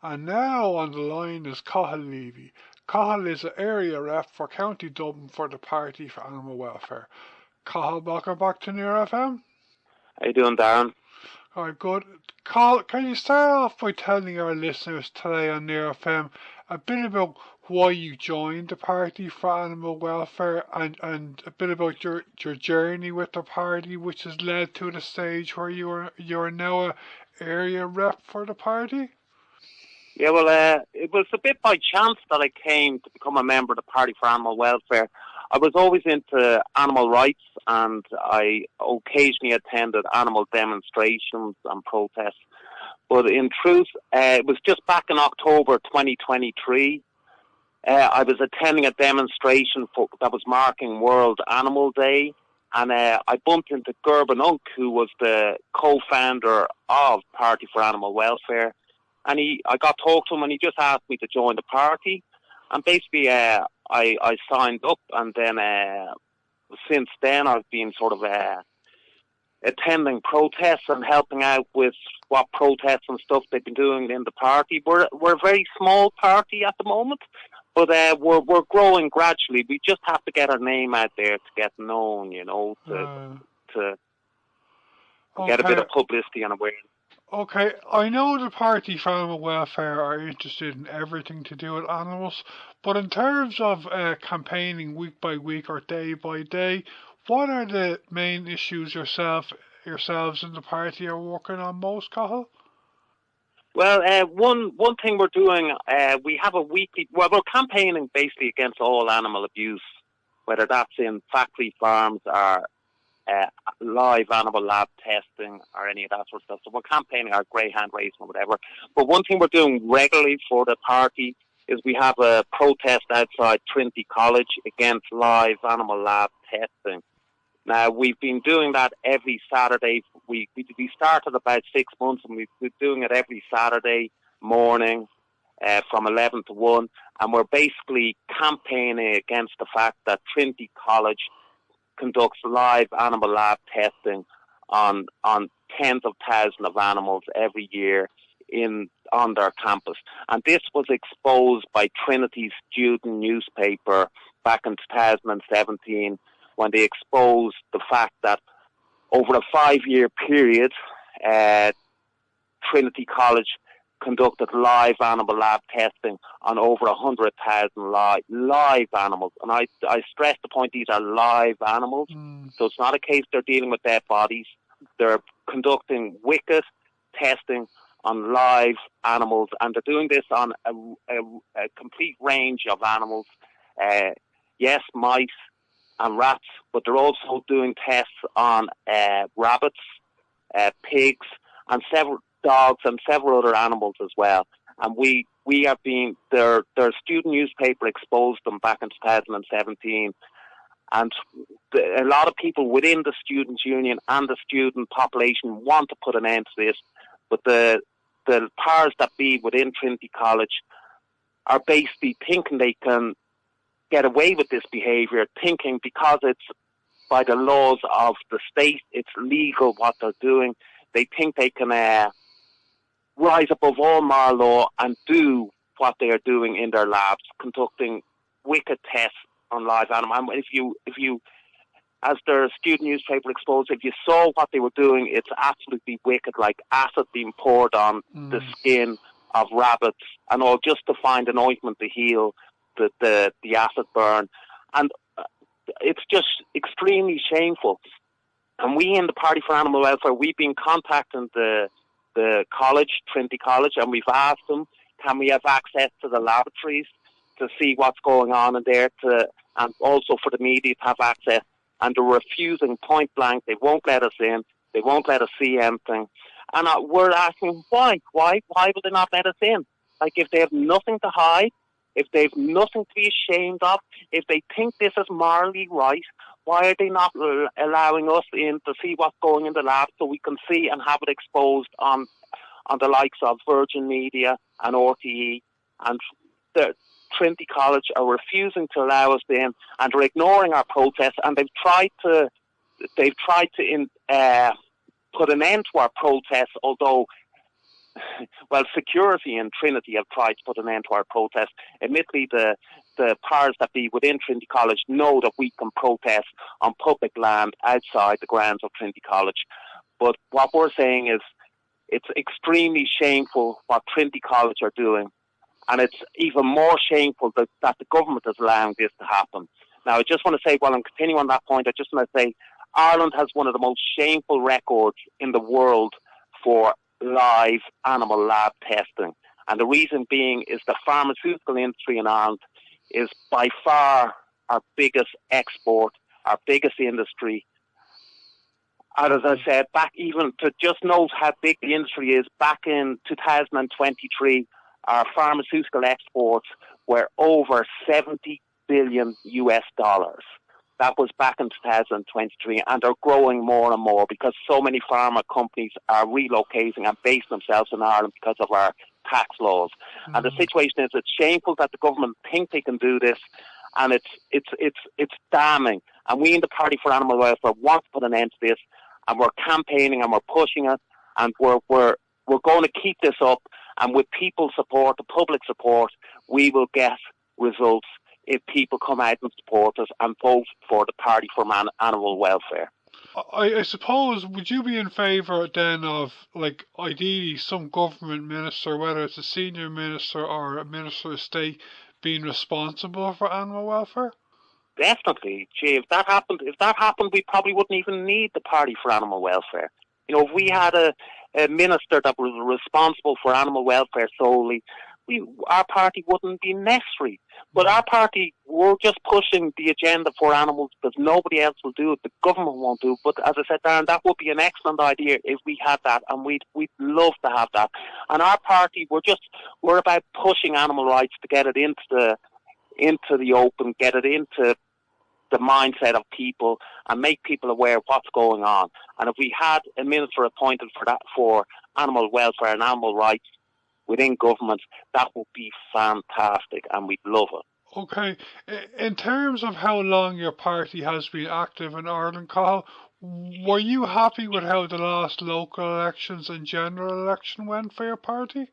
And now on the line is Cathal Leavy. Cathal is an area rep for County Dublin for the Party for Animal Welfare. Cathal, welcome back to Near FM. How you doing, Darren? Alright, good. Cathal, can you start off by telling our listeners today on Near FM a bit about why you joined the Party for Animal Welfare and a bit about your journey with the party, which has led to the stage where you're now a area rep for the party? Yeah, well, it was a bit by chance that I came to become a member of the Party for Animal Welfare. I was always into animal rights, and I occasionally attended animal demonstrations and protests. But in truth, it was just back in October 2023. I was attending a demonstration that was marking World Animal Day, and I bumped into Gerben Unk, who was the co-founder of Party for Animal Welfare. And I got to talk to him, and he just asked me to join the party. And basically, I signed up, and then since then I've been sort of attending protests and helping out with what protests and stuff they've been doing in the party. We're a very small party at the moment, but we're growing gradually. We just have to get our name out there to get known, to get a bit of publicity and awareness. Okay, I know the Party for Animal Welfare are interested in everything to do with animals, but in terms of campaigning week by week or day by day, what are the main issues yourselves in the party are working on most, Cathal? Well, one thing we're doing, we have a weekly. Well, we're campaigning basically against all animal abuse, whether that's in factory farms or live animal lab testing or any of that sort of stuff. So we're campaigning our greyhound racing or whatever. But one thing we're doing regularly for the party is we have a protest outside Trinity College against live animal lab testing. Now, we've been doing that every Saturday. We started about 6 months, and we've been doing it every Saturday morning from 11 to 1. And we're basically campaigning against the fact that Trinity College conducts live animal lab testing on tens of thousands of animals every year on their campus. And this was exposed by Trinity's student newspaper back in 2017, when they exposed the fact that over a 5-year period, Trinity College conducted live animal lab testing on over 100,000 live animals. And I stress the point, these are live animals. So it's not a case they're dealing with dead bodies. They're conducting wicked testing on live animals, and they're doing this on a complete range of animals. Yes, mice and rats, but they're also doing tests on rabbits, pigs, and several dogs and several other animals as well. And we have been, their student newspaper exposed them back in 2017. And a lot of people within the students' union and the student population want to put an end to this. But the powers that be within Trinity College are basically thinking they can get away with this behaviour, thinking because it's by the laws of the state, it's legal what they're doing. They think they can rise above all moral law and do what they are doing in their labs, conducting wicked tests on live animals. And if you, as their student newspaper exposed, if you saw what they were doing, it's absolutely wicked, like acid being poured on the skin of rabbits and all, just to find an ointment to heal the acid burn. And it's just extremely shameful. And we in the Party for Animal Welfare, we've been contacting the college, Trinity College, and we've asked them, can we have access to the laboratories to see what's going on in there, and also for the media to have access. And they're refusing point blank. They won't let us in. They won't let us see anything. And we're asking why? Why would they not let us in? Like, if they have nothing to hide, if they've nothing to be ashamed of, if they think this is morally right, why are they not allowing us in to see what's going in the lab so we can see and have it exposed on the likes of Virgin Media and RTE? And the Trinity College are refusing to allow us in, and they're ignoring our protests. And they've tried to put an end to our protests, although well, security and Trinity have tried to put an end to our protest. Admittedly, the powers that be within Trinity College know that we can protest on public land outside the grounds of Trinity College. But what we're saying is it's extremely shameful what Trinity College are doing. And it's even more shameful that the government is allowing this to happen. Now, I just want to say, while I'm continuing on that point, I just want to say Ireland has one of the most shameful records in the world for live animal lab testing. And the reason being is the pharmaceutical industry in Ireland is by far our biggest export, our biggest industry. And as I said, back even to just know how big the industry is, back in 2023, our pharmaceutical exports were over $70 billion US. That was back in 2023, and they're growing more and more because so many pharma companies are relocating and basing themselves in Ireland because of our tax laws. Mm-hmm. And the situation is, it's shameful that the government think they can do this, and it's damning. And we in the Party for Animal Welfare want to put an end to this, and we're campaigning and we're pushing it, and we're going to keep this up. And with people's support, the public support, we will get results if people come out and support us and vote for the Party for Animal Welfare. I suppose, would you be in favour then of, like, ideally some government minister, whether it's a senior minister or a minister of state, being responsible for animal welfare? Definitely. Gee, if that happened, we probably wouldn't even need the Party for Animal Welfare. You know, if we had a minister that was responsible for animal welfare solely, our party wouldn't be necessary. But our party, we're just pushing the agenda for animals because nobody else will do it. The government won't do it. But as I said, Darren, that would be an excellent idea if we had that, and we'd love to have that. And our party, we're about pushing animal rights to get it into the open, get it into the mindset of people and make people aware of what's going on. And if we had a minister appointed for animal welfare and animal rights within government, that would be fantastic, and we'd love it. Okay. In terms of how long your party has been active in Ireland, Cathal, were you happy with how the last local elections and general election went for your party?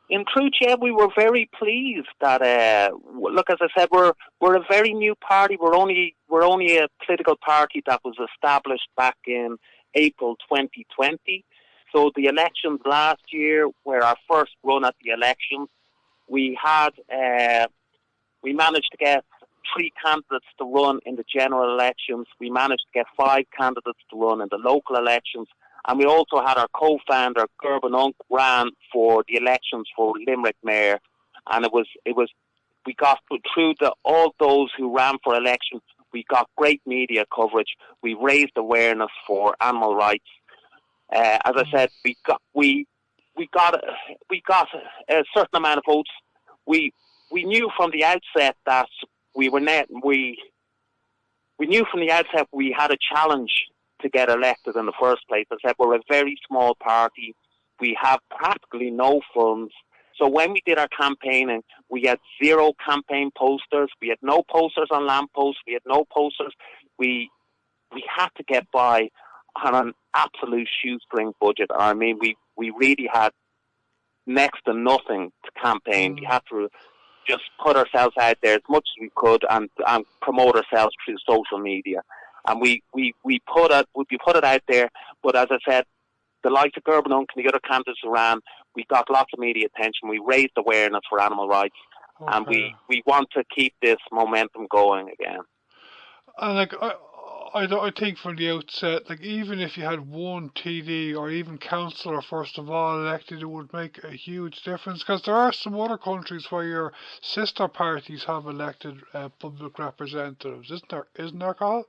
In truth, yeah, we were very pleased that. Look, as I said, we're a very new party. We're only a political party that was established back in April 2020. So the elections last year were our first run at the elections. We managed to get 3 candidates to run in the general elections. We managed to get 5 candidates to run in the local elections. And we also had our co-founder, Gerben ran for the elections for Limerick Mayor. And we got through all those who ran for election. We got great media coverage. We raised awareness for animal rights. As I said, we got a certain amount of votes. We knew from the outset that we knew from the outset we had a challenge to get elected in the first place. As I said, we're a very small party. We have practically no funds. So when we did our campaigning, we had 0 campaign posters. We had no posters on lampposts. We had no posters. We had to get by on an absolute shoestring budget. I mean, we really had next to nothing to campaign. We had to just put ourselves out there as much as we could and promote ourselves through social media. And we put it out there. But as I said, the likes of Gerben and the other candidates who ran, we got lots of media attention. We raised awareness for animal rights. Okay. And we want to keep this momentum going again. And like I think from the outset, like even if you had one TD or even councillor first of all elected, it would make a huge difference. Because there are some other countries where your sister parties have elected public representatives, isn't there, Cathal?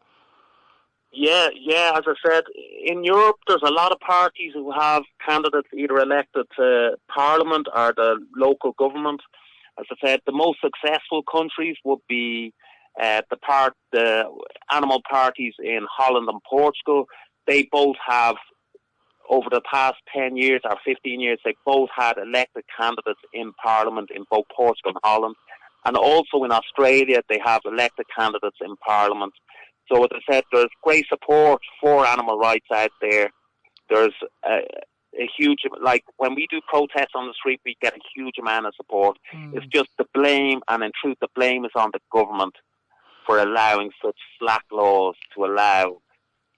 Yeah. As I said, in Europe, there's a lot of parties who have candidates either elected to Parliament or the local government. As I said, the most successful countries would be the animal parties in Holland and Portugal. They both have, over the past 10 years or 15 years, they both had elected candidates in Parliament in both Portugal and Holland. And also in Australia, they have elected candidates in Parliament. So as I said, there's great support for animal rights out there. There's a huge, like when we do protests on the street, we get a huge amount of support. It's just the blame, and in truth, the blame is on the government for allowing such slack laws to allow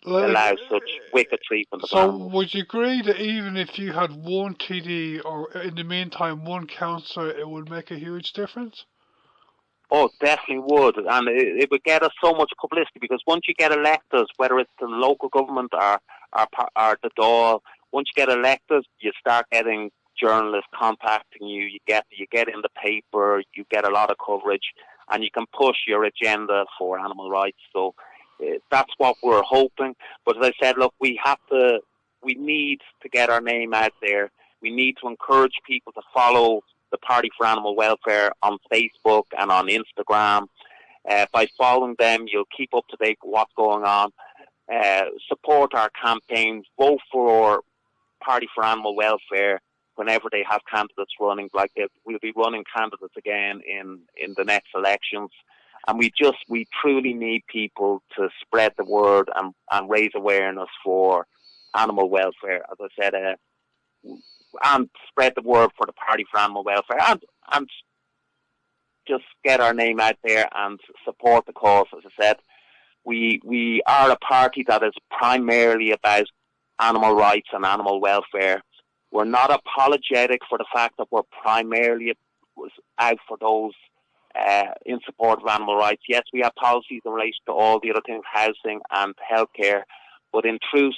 such wicked treatment of animals. Would you agree that even if you had one TD or in the meantime one councillor, it would make a huge difference? Oh, definitely would, and it would get us so much publicity, because once you get elected, whether it's the local government or the Dáil, once you get elected, you start getting journalists contacting you. You get in the paper, you get a lot of coverage, and you can push your agenda for animal rights. So that's what we're hoping. But as I said, look, we need to get our name out there. We need to encourage people to follow the Party for Animal Welfare on Facebook and on Instagram. By following them, you'll keep up to date with what's going on. Support our campaigns. Vote for Party for Animal Welfare whenever they have candidates running. Like we'll be running candidates again in the next elections. And we truly need people to spread the word and raise awareness for animal welfare, as I said, and spread the word for the Party for Animal Welfare, and just get our name out there and support the cause. As I said, we are a party that is primarily about animal rights and animal welfare. We're not apologetic for the fact that we're primarily out for those in support of animal rights. Yes, we have policies in relation to all the other things, housing and healthcare, but in truth,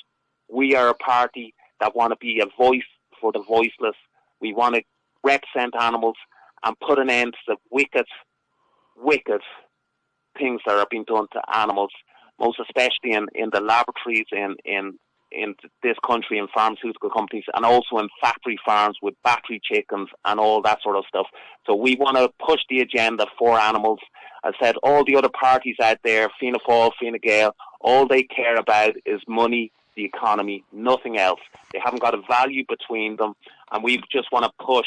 we are a party that want to be a voice for the voiceless. We want to represent animals and put an end to the wicked things that are being done to animals, most especially in the laboratories in this country, in pharmaceutical companies, and also in factory farms with battery chickens and all that sort of stuff. So we want to push the agenda for animals. I said all the other parties out there, Fianna Fáil, Fine Gael, all they care about is money, the economy, nothing else. They haven't got a value between them, and we just want to push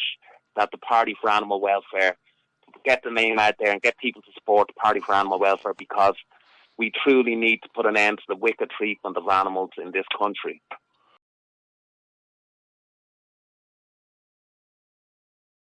that the Party for Animal Welfare, get the name out there and get people to support the Party for Animal Welfare, because we truly need to put an end to the wicked treatment of animals in this country.